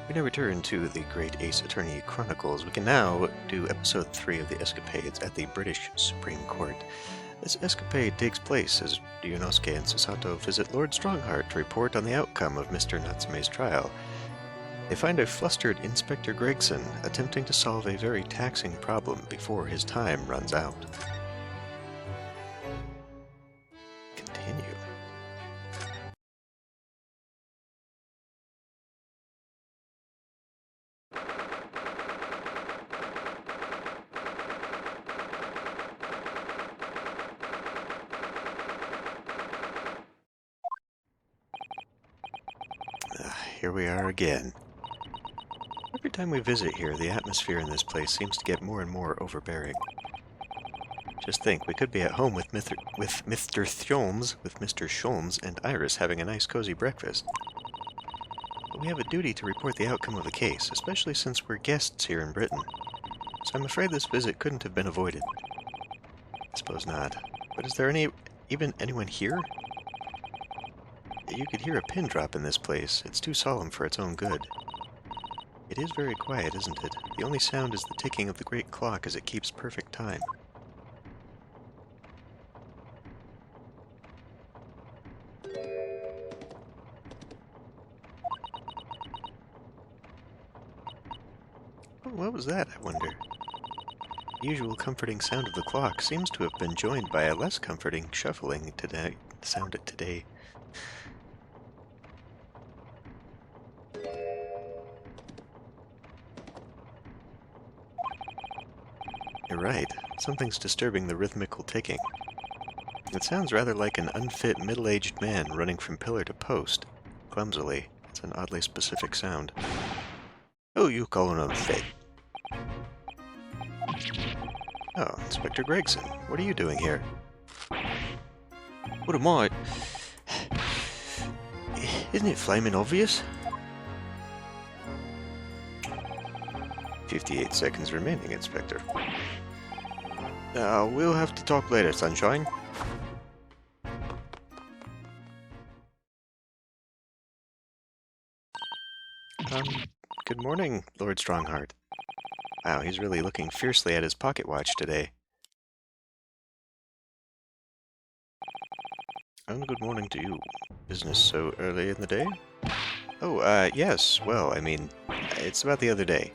We now return to the Great Ace Attorney Chronicles. We can now do episode 3 of the escapades at the British Supreme Court. This escapade takes place as Ryunosuke and Susato visit Lord Strongheart to report on the outcome of Mr. Natsume's trial. They find a flustered Inspector Gregson attempting to solve a very taxing problem before his time runs out. Continue. Here we are again. Every time we visit here, the atmosphere in this place seems to get more and more overbearing. Just think, we could be at home with Mr. Sholmes and Iris having a nice cozy breakfast. But we have a duty to report the outcome of the case, especially since we're guests here in Britain. So I'm afraid this visit couldn't have been avoided. I suppose not. But is there even anyone here? You could hear a pin drop in this place. It's too solemn for its own good. It is very quiet, isn't it? The only sound is the ticking of the great clock as it keeps perfect time. What was that, I wonder? The usual comforting sound of the clock seems to have been joined by a less comforting shuffling sound today. You're right. Something's disturbing the rhythmical ticking. It sounds rather like an unfit middle-aged man running from pillar to post. Clumsily. It's an oddly specific sound. Oh, you call it unfit? Oh, Inspector Gregson. What are you doing here? What am I? Isn't it flaming obvious? 58 seconds remaining, Inspector. We'll have to talk later, sunshine. Good morning, Lord Strongheart. Wow, he's really looking fiercely at his pocket watch today. And good morning to you. Business so early in the day? Oh, yes. Well, I mean, it's about the other day.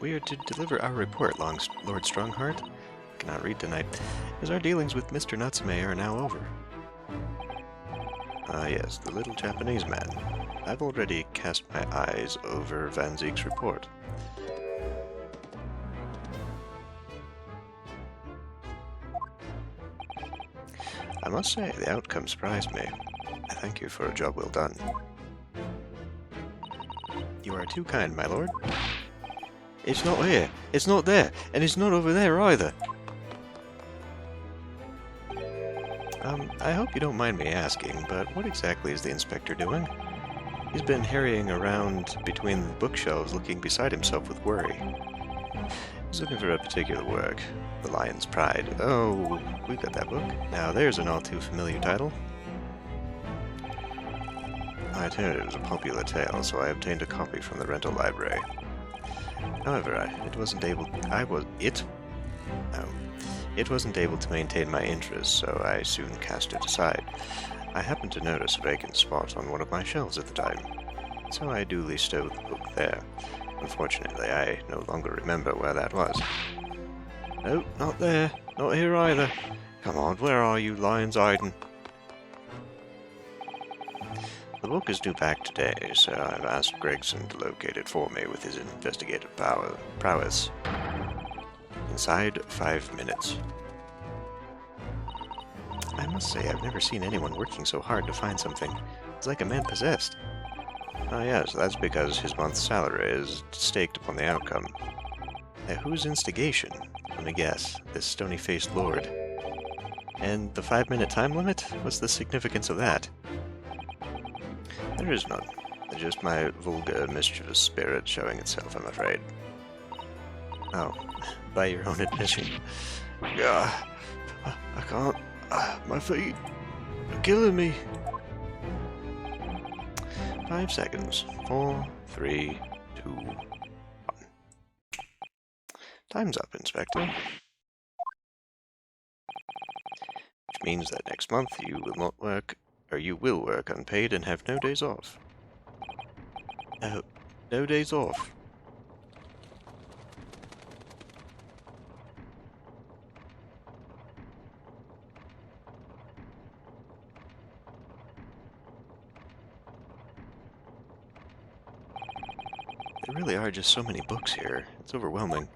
We are to deliver our report, Lord Strongheart. Cannot read tonight, as our dealings with Mr. Natsume are now over. Ah, yes, the little Japanese man. I've already cast my eyes over Van Zeek's report. I must say, the outcome surprised me. I thank you for a job well done. You are too kind, my lord. It's not here, it's not there, and it's not over there either. I hope you don't mind me asking, but what exactly is the inspector doing? He's been harrying around between the bookshelves looking beside himself with worry. He's looking for a particular work. The Lion's Pride. Oh, we've got that book. Now there's an all-too-familiar title. I'd heard it was a popular tale, so I obtained a copy from the rental library. However, it wasn't able to maintain my interest, so I soon cast it aside. I happened to notice a vacant spot on one of my shelves at the time, so I duly stowed the book there. Unfortunately, I no longer remember where that was. No, not there. Not here either. Come on, where are you, lions hiding? The book is due back today, so I've asked Gregson to locate it for me with his investigative prowess. Inside 5 minutes. I must say, I've never seen anyone working so hard to find something. It's like a man possessed. Ah yes, that's because his month's salary is staked upon the outcome. At whose instigation? Let me guess. This stony-faced lord. And the 5-minute time limit? What's the significance of that? There is none. Just my vulgar, mischievous spirit showing itself, I'm afraid. Oh, by your own admission. I can't. My feet are killing me. 5 seconds. 4, 3, 2, 1. Time's up, Inspector. Which means that next month you will not work, or you will work unpaid and have no days off. No days off. There really are just so many books here. It's overwhelming.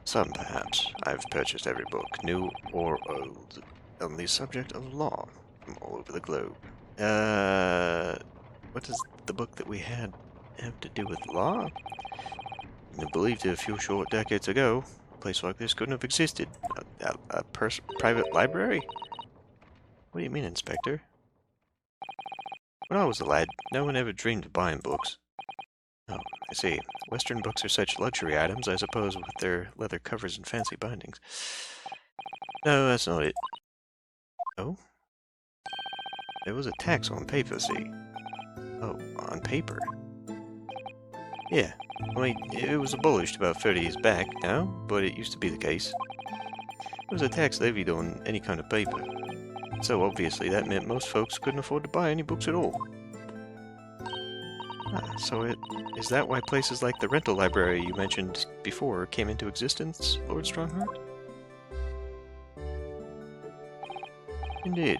Some, perhaps. I've purchased every book, new or old, on the subject of law from all over the globe. What does the book that we had have to do with law? I believed a few short decades ago, a place like this couldn't have existed. A private library? What do you mean, Inspector? When I was a lad, no one ever dreamed of buying books. Oh, I see. Western books are such luxury items, I suppose, with their leather covers and fancy bindings. No, that's not it. Oh? There was a tax on paper, see? Oh, on paper? Yeah. I mean, it was abolished about 30 years back now, but it used to be the case. It was a tax levied on any kind of paper. So obviously that meant most folks couldn't afford to buy any books at all. Is that why places like the rental library you mentioned before came into existence, Lord Strongheart? Indeed.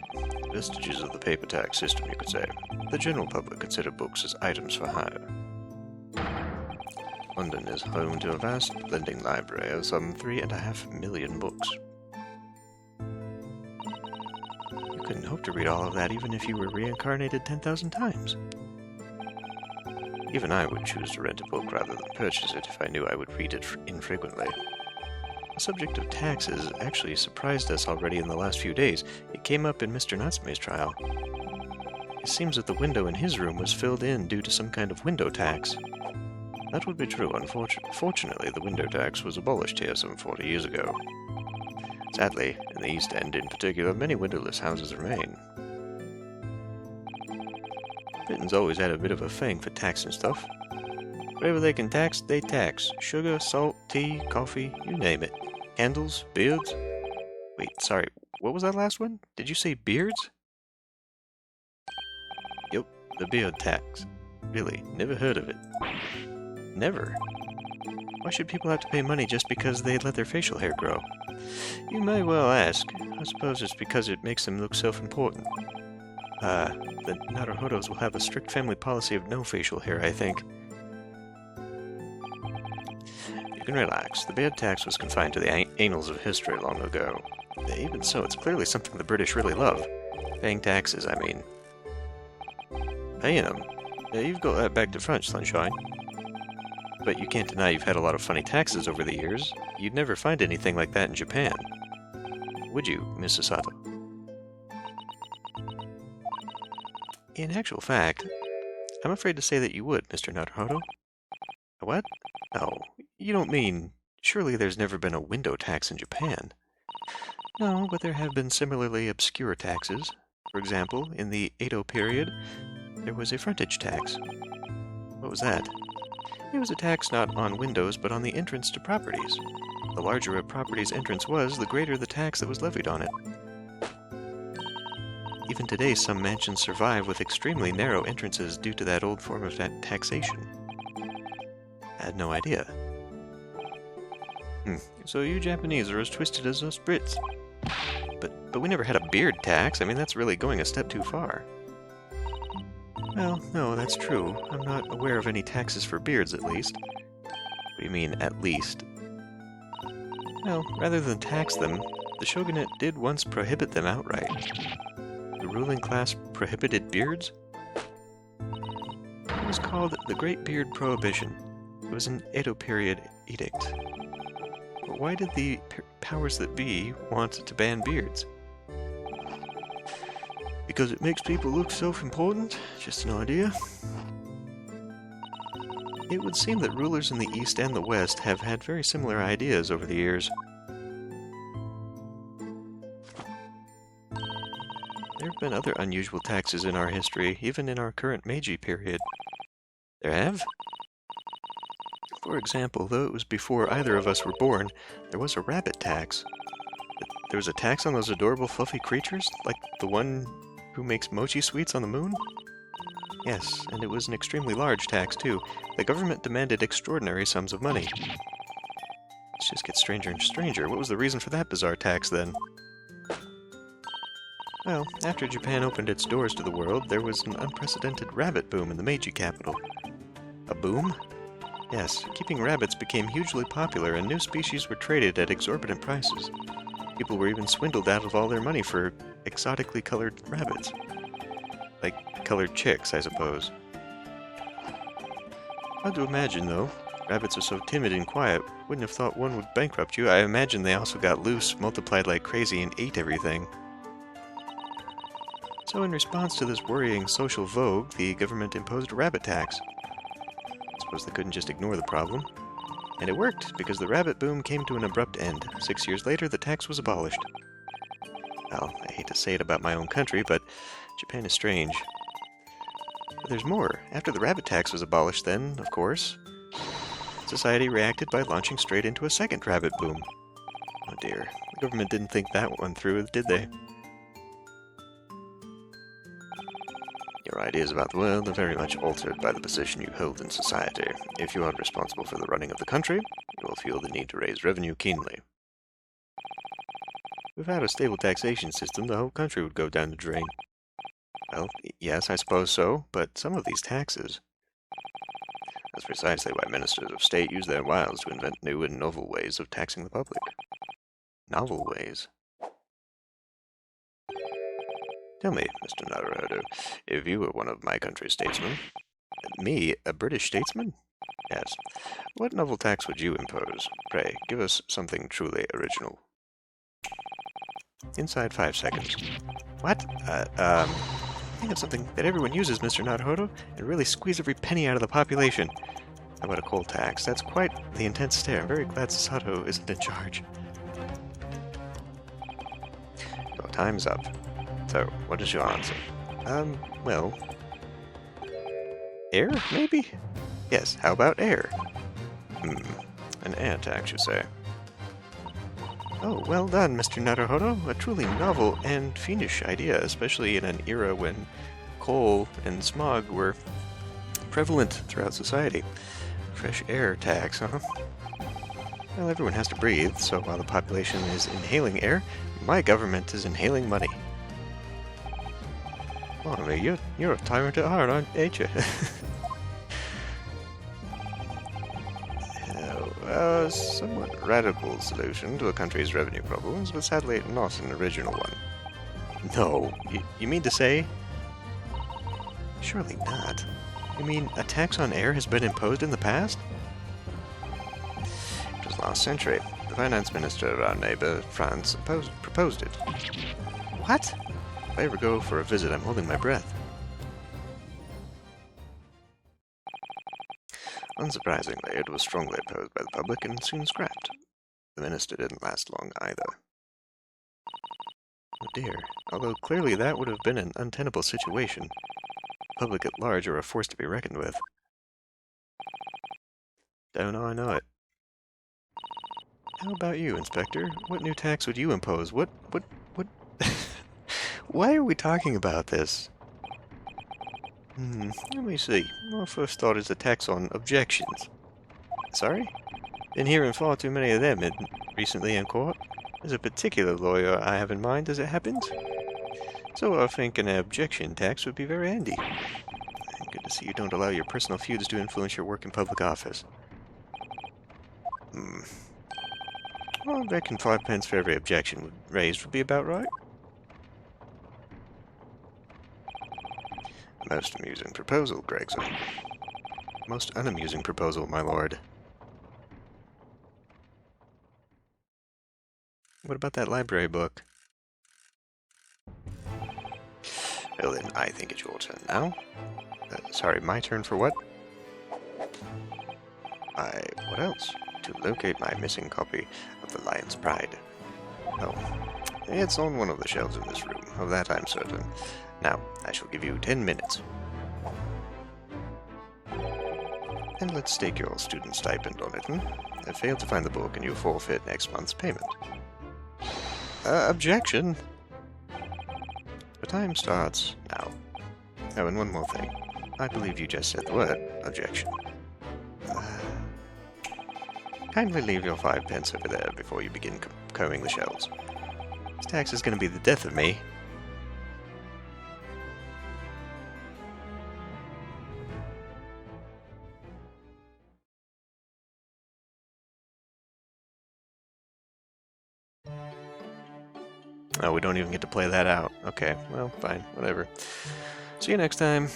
Vestiges of the paper tax system, you could say. The general public consider books as items for hire. London is home to a vast lending library of some 3.5 million books. You couldn't hope to read all of that even if you were reincarnated 10,000 times. Even I would choose to rent a book rather than purchase it if I knew I would read it infrequently. The subject of taxes actually surprised us already in the last few days. It came up in Mr. Natsume's trial. It seems that the window in his room was filled in due to some kind of window tax. That would be true. Fortunately, the window tax was abolished here some 40 years ago. Sadly, in the East End in particular, many windowless houses remain. Britain's always had a bit of a thing for taxing stuff. Whatever they can tax, they tax. Sugar, salt, tea, coffee, you name it. Candles, beards. Wait, sorry, what was that last one? Did you say beards? Yep, the beard tax. Really, never heard of it. Never. Why should people have to pay money just because they let their facial hair grow? You may well ask. I suppose it's because it makes them look self-important. The Naruhodos will have a strict family policy of no facial hair, I think. You can relax. The beard tax was confined to the annals of history long ago. Even so, it's clearly something the British really love. Paying taxes, I mean. Paying them? Yeah, you've got that back to front, Sunshine. But you can't deny you've had a lot of funny taxes over the years. You'd never find anything like that in Japan. Would you, Miss Sasato? In actual fact, I'm afraid to say that you would, Mr. Naruhodo. What? No, you don't mean... Surely there's never been a window tax in Japan. No, but there have been similarly obscure taxes. For example, in the Edo period, there was a frontage tax. What was that? It was a tax not on windows, but on the entrance to properties. The larger a property's entrance was, the greater the tax that was levied on it. Even today, some mansions survive with extremely narrow entrances due to that old form of taxation. I had no idea. So you Japanese are as twisted as us Brits. But we never had a beard tax. I mean, that's really going a step too far. Well, no, that's true. I'm not aware of any taxes for beards, at least. What do you mean, at least? Well, rather than tax them, the shogunate did once prohibit them outright. The ruling class prohibited beards? It was called the Great Beard Prohibition. It was an Edo period edict. But why did the powers that be want to ban beards? Because it makes people look self-important? Just an idea. It would seem that rulers in the East and the West have had very similar ideas over the years. There been other unusual taxes in our history, even in our current Meiji period. There have? For example, though it was before either of us were born, there was a rabbit tax. There was a tax on those adorable fluffy creatures, like the one who makes mochi sweets on the moon? Yes, and it was an extremely large tax, too. The government demanded extraordinary sums of money. It just gets stranger and stranger. What was the reason for that bizarre tax, then? Well, after Japan opened its doors to the world, there was an unprecedented rabbit boom in the Meiji capital. A boom? Yes, keeping rabbits became hugely popular, and new species were traded at exorbitant prices. People were even swindled out of all their money for exotically colored rabbits. Like colored chicks, I suppose. Hard to imagine, though. Rabbits are so timid and quiet, wouldn't have thought one would bankrupt you. I imagine they also got loose, multiplied like crazy, and ate everything. So in response to this worrying social vogue, the government imposed a rabbit tax. I suppose they couldn't just ignore the problem. And it worked, because the rabbit boom came to an abrupt end. 6 years later, the tax was abolished. Well, I hate to say it about my own country, but Japan is strange. But there's more. After the rabbit tax was abolished then, of course, society reacted by launching straight into a second rabbit boom. Oh dear, the government didn't think that one through, did they? Your ideas about the world are very much altered by the position you hold in society. If you are responsible for the running of the country, you will feel the need to raise revenue keenly. Without a stable taxation system, the whole country would go down the drain. Well, yes, I suppose so, but some of these taxes... That's precisely why ministers of state use their wiles to invent new and novel ways of taxing the public. Novel ways? Tell me, Mr. Naruhodo, if you were one of my country's statesmen... Me, a British statesman? Yes. What novel tax would you impose? Pray, give us something truly original. Inside 5 seconds. What? Think of something that everyone uses, Mr. Naruhodo, and really squeeze every penny out of the population. How about a coal tax? That's quite the intense stare. I'm very glad Sasato isn't in charge. So, time's up. So, what is your answer? Well... Air, maybe? Yes, how about air? An air tax, you say? Oh, well done, Mr. Naruhodo. A truly novel and fiendish idea, especially in an era when coal and smog were prevalent throughout society. Fresh air tax, huh? Well, everyone has to breathe, so while the population is inhaling air, my government is inhaling money. Blimey, you're a tyrant at heart, ain't you? A somewhat radical solution to a country's revenue problems, but sadly not an original one. No, you mean to say? Surely not. You mean a tax on air has been imposed in the past? It was last century. The finance minister of our neighbor, France, proposed it. What? If I ever go for a visit, I'm holding my breath. Unsurprisingly, it was strongly opposed by the public and soon scrapped. The minister didn't last long either. Oh dear. Although clearly that would have been an untenable situation. The public at large are a force to be reckoned with. Don't I know it. How about you, Inspector? What new tax would you impose? What... Why are we talking about this? Let me see. My first thought is a tax on objections. Sorry? Been hearing far too many of them recently in court. There's a particular lawyer I have in mind as it happens. So I think an objection tax would be very handy. Good to see you don't allow your personal feuds to influence your work in public office. Well, I reckon 5 pence for every objection raised would be about right. Most amusing proposal, Gregson. Most unamusing proposal, my lord. What about that library book? Well then, I think it's your turn now. Sorry, my turn for what? What else? To locate my missing copy of The Lion's Pride. Oh, it's on one of the shelves in this room. Of that I'm certain. Now, I shall give you 10 minutes. And let's stake your student stipend on it, Fail to find the book and you forfeit next month's payment. Objection! The time starts now. Oh, and one more thing. I believe you just said the word objection. Kindly leave your 5 pence over there before you begin combing the shelves. This tax is going to be the death of me. Oh, we don't even get to play that out. Okay, well, fine, whatever. See you next time.